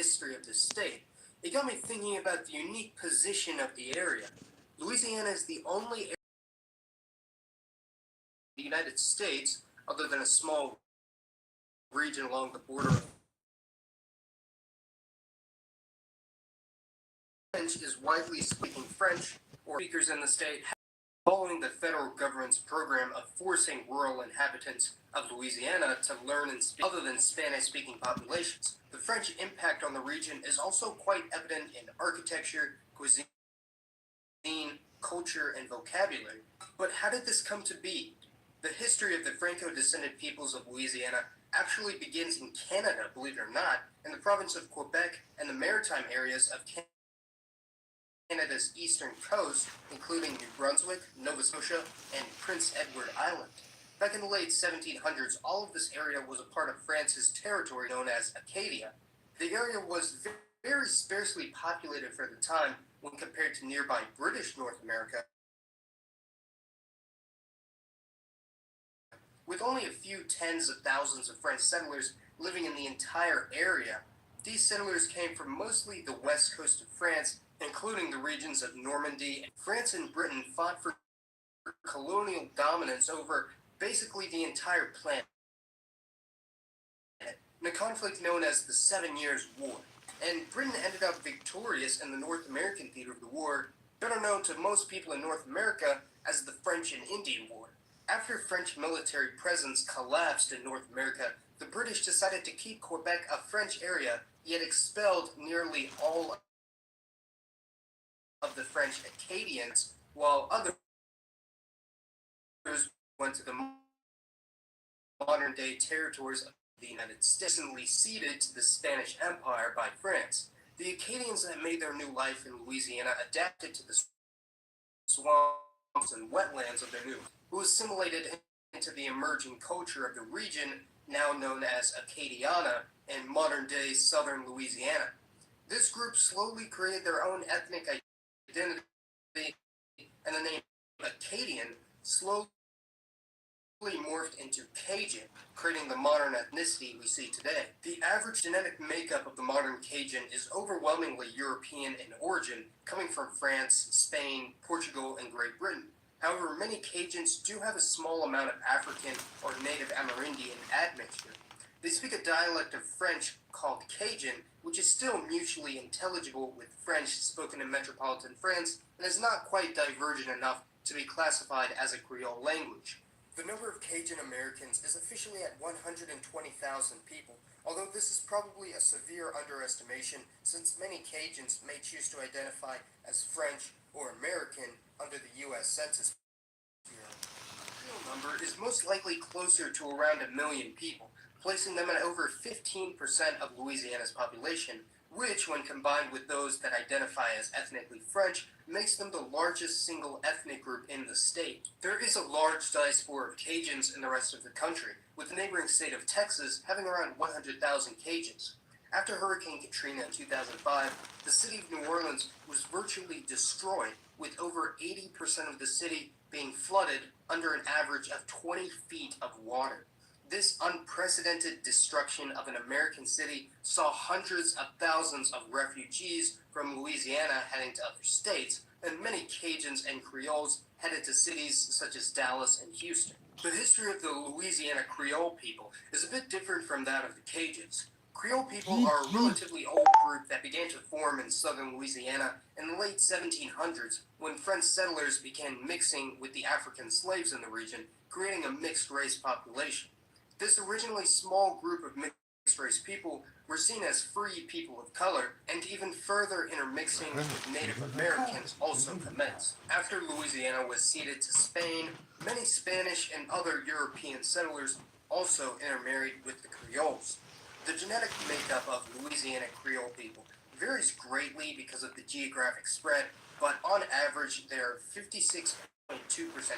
history of the state, it got me thinking about the unique position of the area. Louisiana is the only area in the United States, other than a small region along the border of French, is widely speaking French, or speakers in the state, following the federal government's program of forcing rural inhabitants of Louisiana to learn and speak other than Spanish-speaking populations. The French impact on the region is also quite evident in architecture, cuisine, culture, and vocabulary. But how did this come to be? The history of the Franco-descended peoples of Louisiana actually begins in Canada, believe it or not, in the province of Quebec and the maritime areas of Canada's eastern coast, including New Brunswick, Nova Scotia, and Prince Edward Island. Back in the late 1700s, all of this area was a part of France's territory known as Acadia. The area was very sparsely populated for the time when compared to nearby British North America, with only a few tens of thousands of French settlers living in the entire area. These settlers came from mostly the west coast of France, including the regions of Normandy. France and Britain fought for colonial dominance over basically the entire planet, in a conflict known as the 7 Years' War. And Britain ended up victorious in the North American theater of the war, better known to most people in North America as the French and Indian War. After French military presence collapsed in North America, the British decided to keep Quebec a French area, yet expelled nearly all of the French Acadians, while others went to the modern-day territories of the United States, recently ceded to the Spanish Empire by France. The Acadians that made their new life in Louisiana adapted to the swamps and wetlands of their new, who assimilated into the emerging culture of the region now known as Acadiana in modern-day southern Louisiana. This group slowly created their own ethnic identity, and the name Acadian slowly morphed into Cajun, creating the modern ethnicity we see today. The average genetic makeup of the modern Cajun is overwhelmingly European in origin, coming from France, Spain, Portugal, and Great Britain. However, many Cajuns do have a small amount of African or native Amerindian admixture. They speak a dialect of French called Cajun, which is still mutually intelligible with French spoken in metropolitan France and is not quite divergent enough to be classified as a Creole language. The number of Cajun Americans is officially at 120,000 people, although this is probably a severe underestimation since many Cajuns may choose to identify as French or American under the U.S. Census Bureau. The real number is most likely closer to around 1 million people, placing them at over 15% of Louisiana's population, which, when combined with those that identify as ethnically French, makes them the largest single ethnic group in the state. There is a large diaspora of Cajuns in the rest of the country, with the neighboring state of Texas having around 100,000 Cajuns. After Hurricane Katrina in 2005, the city of New Orleans was virtually destroyed, with over 80% of the city being flooded under an average of 20 feet of water. This unprecedented destruction of an American city saw hundreds of thousands of refugees from Louisiana heading to other states, and many Cajuns and Creoles headed to cities such as Dallas and Houston. The history of the Louisiana Creole people is a bit different from that of the Cajuns. Creole people are a relatively old group that began to form in southern Louisiana in the late 1700s when French settlers began mixing with the African slaves in the region, creating a mixed-race population. This originally small group of mixed-race people were seen as free people of color, and even further intermixing with Native Americans also commenced. After Louisiana was ceded to Spain, many Spanish and other European settlers also intermarried with the Creoles. The genetic makeup of Louisiana Creole people varies greatly because of the geographic spread, but on average they're 56.2%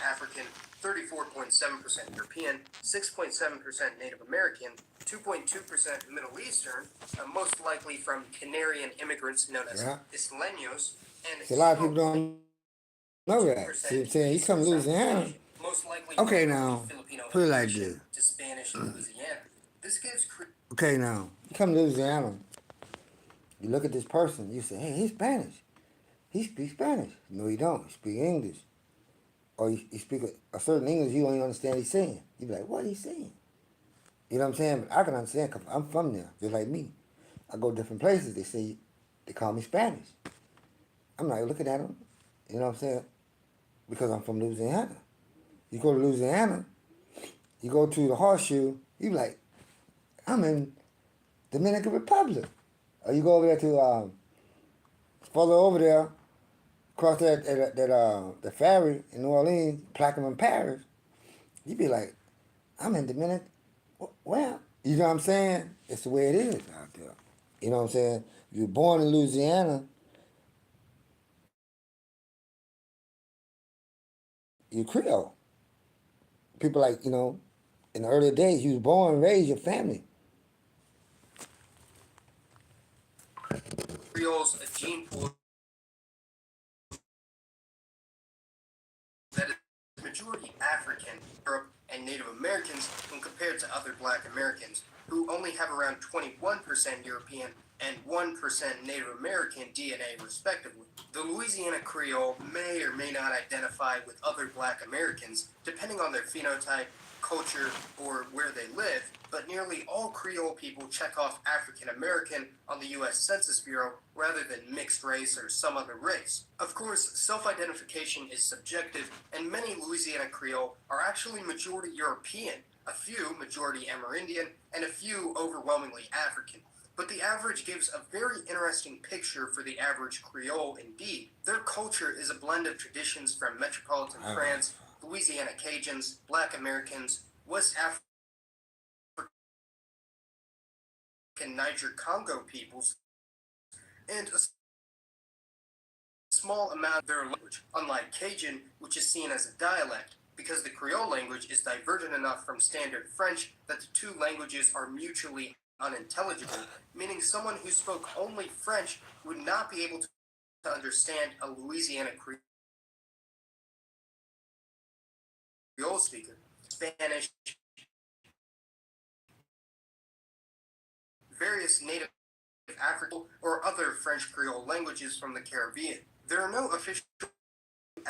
African, 34.7% European, 6.7% Native American, 2.2% Middle Eastern, most likely from Canarian immigrants known as Isleños, and a lot of people don't know that. Saying you come to Louisiana. most likely Okay, now Filipino put it like immigration this. to Spanish Louisiana. This gives Okay, now you come to Louisiana. You look at this person, you say, hey, he's Spanish. He speaks Spanish. No, he don't. He speaks English. Or he speak a certain English you don't even understand what he's saying. You be like, what is he saying? You know what I'm saying? But I can understand because I'm from there, just like me. I go different places. They say, they call me Spanish. I'm not looking at them. You know what I'm saying? Because I'm from Louisiana. You go to Louisiana, you go to the horseshoe, you be like, I'm in Dominican Republic. Or you go over there to further over there, across the ferry in New Orleans, Plaquemine Parish. You be like, I'm in Dominican. Well, you know what I'm saying? It's the way it is out there. You know what I'm saying? You're born in Louisiana, you Creole. People like, in the early days, you was born and raised your family. Creole's a gene pool that is majority African, Europe, and Native Americans when compared to other Black Americans, who only have around 21% European and 1% Native American DNA, respectively. The Louisiana Creole may or may not identify with other Black Americans, depending on their phenotype, culture, or where they live, but nearly all Creole people check off African American on the U.S. Census Bureau rather than mixed race or some other race. Of course, self-identification is subjective, and many Louisiana Creole are actually majority European, a few majority Amerindian, and a few overwhelmingly African. But the average gives a very interesting picture for the average Creole indeed. Their culture is a blend of traditions from metropolitan France, Louisiana Cajuns, Black Americans, West African Niger Congo peoples, and a small amount of their language, unlike Cajun, which is seen as a dialect, because the Creole language is divergent enough from Standard French that the two languages are mutually unintelligible, meaning someone who spoke only French would not be able to understand a Louisiana Creole speaker. Spanish, various native African or other French Creole languages from the Caribbean. There are no official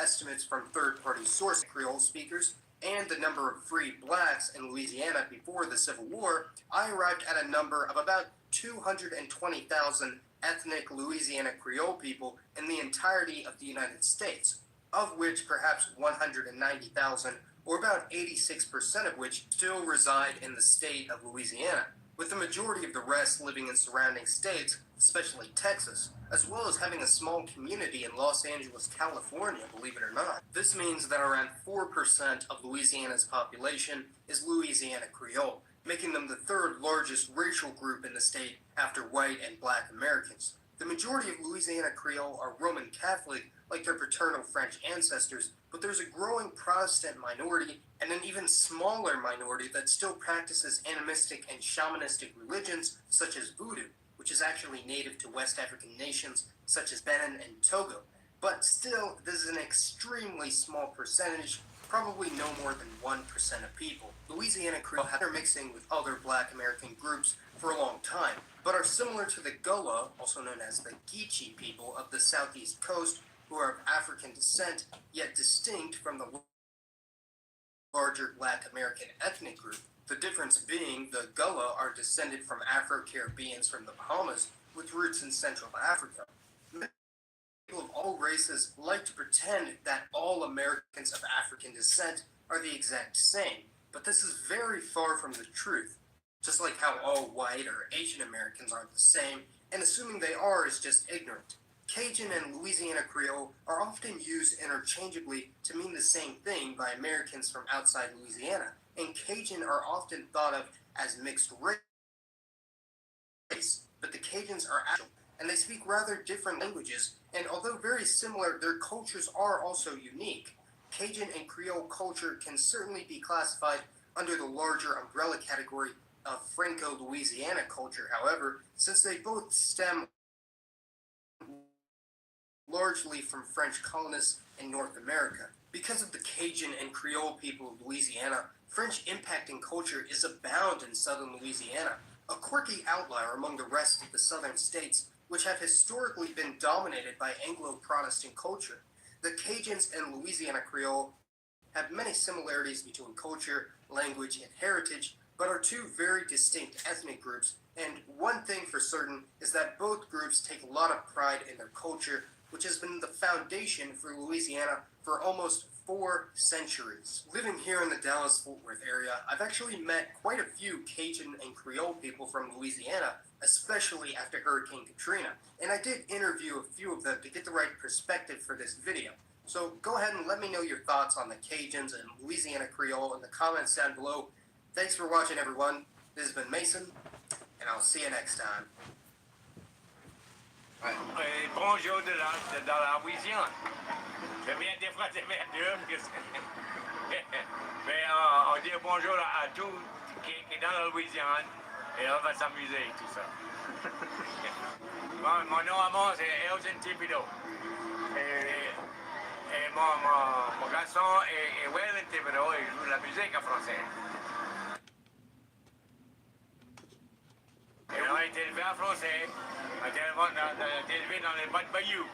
estimates from third-party source Creole speakers and the number of free blacks in Louisiana before the Civil War. I arrived at a number of about 220,000 ethnic Louisiana Creole people in the entirety of the United States, of which perhaps 190,000, or about 86% of which, still reside in the state of Louisiana, with the majority of the rest living in surrounding states, especially Texas, as well as having a small community in Los Angeles, California, believe it or not. This means that around 4% of Louisiana's population is Louisiana Creole, making them the third largest racial group in the state after white and Black Americans. The majority of Louisiana Creole are Roman Catholic, like their paternal French ancestors, but there's a growing Protestant minority and an even smaller minority that still practices animistic and shamanistic religions such as voodoo, which is actually native to West African nations such as Benin and Togo. But still, this is an extremely small percentage, probably no more than 1% of people. Louisiana Creole have been mixing with other Black American groups for a long time, but are similar to the Gullah, also known as the Geechee people of the southeast coast, who are of African descent, yet distinct from the larger Black American ethnic group. The difference being the Gullah are descended from Afro-Caribbeans from the Bahamas with roots in Central Africa. People of all races like to pretend that all Americans of African descent are the exact same, but this is very far from the truth. Just like how all white or Asian Americans aren't the same, and assuming they are is just ignorant. Cajun and Louisiana Creole are often used interchangeably to mean the same thing by Americans from outside Louisiana, and Cajun are often thought of as mixed race, but the Cajuns are actual, and they speak rather different languages, and although very similar, their cultures are also unique. Cajun and Creole culture can certainly be classified under the larger umbrella category of Franco-Louisiana culture, however, since they both stem largely from French colonists in North America. Because of the Cajun and Creole people of Louisiana, French impacting culture is abound in southern Louisiana. A quirky outlier among the rest of the southern states, which have historically been dominated by Anglo-Protestant culture. The Cajuns and Louisiana Creole have many similarities between culture, language, and heritage, but are two very distinct ethnic groups. And one thing for certain is that both groups take a lot of pride in their culture, which has been the foundation for Louisiana for almost 4 centuries. Living here in the Dallas-Fort Worth area, I've actually met quite a few Cajun and Creole people from Louisiana, especially after Hurricane Katrina, and I did interview a few of them to get the right perspective for this video. So go ahead and let me know your thoughts on the Cajuns and Louisiana Creole in the comments down below. Thanks for watching, everyone. This has been Mason, and I'll see you next time. Bonjour de la Louisiane. Je viens des Français 22. Mais on dit bonjour à tout qui est dans la Louisiane. Et on va s'amuser et tout ça. Mon nom à moi, c'est Elgin Thibodeau. Et mon garçon est Waylon Thibodeau et il joue de la musique en français. Et on a été élevé en français. On a été élevé dans les bas de Bayou.